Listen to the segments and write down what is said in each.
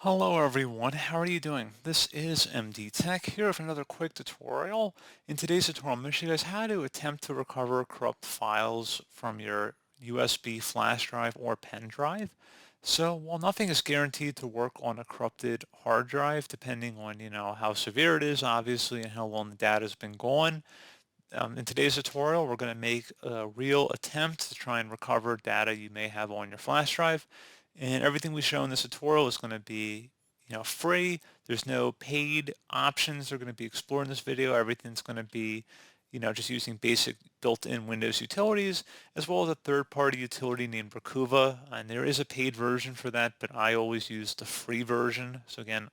Hello everyone, how are you doing? This is MD Tech here with another quick tutorial. In today's tutorial, I'm going to show you guys how to attempt to recover corrupt files from your USB flash drive or pen drive. So while nothing is guaranteed to work on a corrupted hard drive, depending on how severe it is, obviously, and how long the data has been gone, in today's tutorial, we're going to make a real attempt to try and recover data you may have on your flash drive. And everything we show in this tutorial is going to be, free. There's no paid options that are going to be explored in this video. Everything's going to be, just using basic built-in Windows utilities, as well as a third-party utility named Rakuva. And there is a paid version for that, but I always use the free version. So again,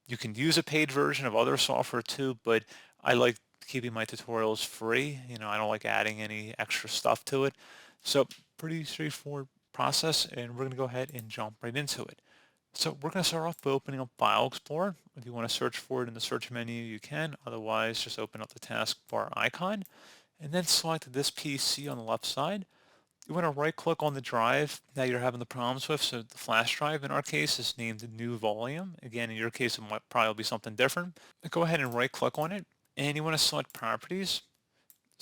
you can use a paid version of other software too, but I like keeping my tutorials free. I don't like adding any extra stuff to it. So pretty straightforward process, and we're going to go ahead and jump right into it. So we're going to start off by opening up File Explorer. If you want to search for it in the search menu, you can. Otherwise, just open up the taskbar icon and then select this PC on the left side. You want to right click on the drive that you're having the problems with. So the flash drive in our case is named new volume. Again, in your case, it might probably be something different. Go ahead and right click on it, and you want to select properties.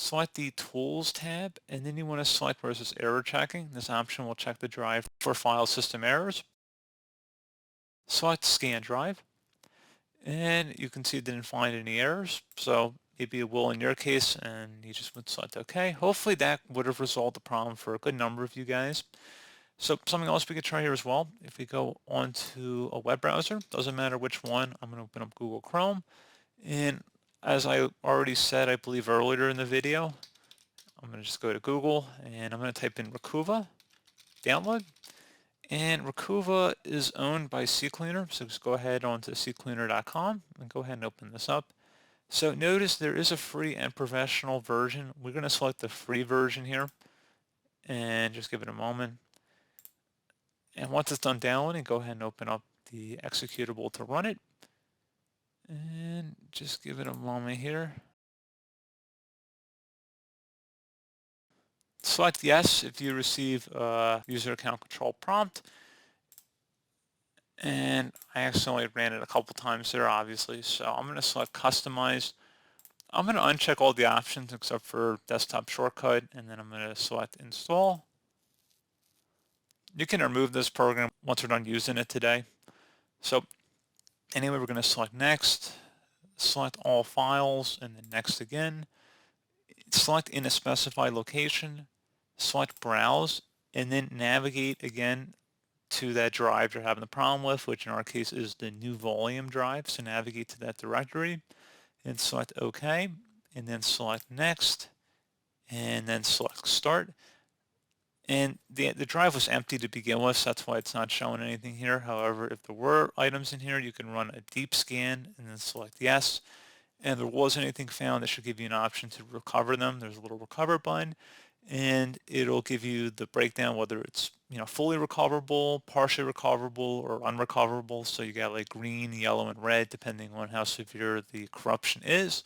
Select the Tools tab, and then you want to select where it says Error Checking. This option will check the drive for file system errors. Select Scan Drive, and you can see it didn't find any errors, so maybe it will in your case, and you just would select OK. Hopefully that would have resolved the problem for a good number of you guys. So something else we could try here as well, if we go onto a web browser, doesn't matter which one, I'm going to open up Google Chrome, and as I already said, I believe earlier in the video, I'm going to just go to Google and I'm going to type in Rakuva, download. And Rakuva is owned by CCleaner, so just go ahead onto ccleaner.com and go ahead and open this up. So notice there is a free and professional version. We're going to select the free version here and just give it a moment. And once it's done downloading, go ahead and open up the executable to run it. And just give it a moment here. Select yes if you receive a user account control prompt. And I accidentally ran it a couple times there, obviously. So I'm going to select customize. I'm going to uncheck all the options except for desktop shortcut, and then I'm going to select install. You can remove this program once we're done using it today. So anyway, we're going to select next, select all files, and then next again. Select in a specified location, select browse, and then navigate again to that drive you're having the problem with, which in our case is the new volume drive. So navigate to that directory and select OK, and then select next, and then select start. And the drive was empty to begin with, so that's why it's not showing anything here. However, if there were items in here, you can run a deep scan and then select yes. And if there was anything found, it should give you an option to recover them. There's a little recover button, and it'll give you the breakdown whether it's fully recoverable, partially recoverable, or unrecoverable. So you got like green, yellow, and red depending on how severe the corruption is.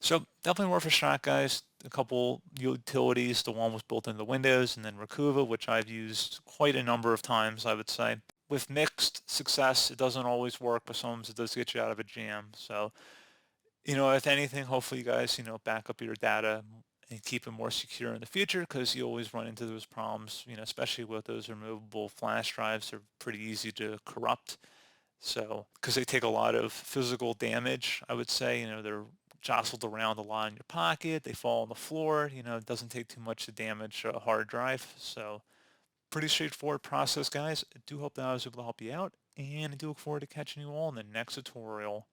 So definitely worth a shot, guys. A couple utilities. The one was built into Windows, and then Rakuva, which I've used quite a number of times, I would say. With mixed success, it doesn't always work, but sometimes it does get you out of a jam. So if anything, hopefully you guys, back up your data and keep it more secure in the future, because you always run into those problems, especially with those removable flash drives. They're pretty easy to corrupt. So, because they take a lot of physical damage, I would say, they're jostled around a lot in your pocket. They fall on the floor. It doesn't take too much to damage a hard drive. So pretty straightforward process, guys. I do hope that I was able to help you out, and I do look forward to catching you all in the next tutorial.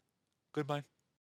Goodbye.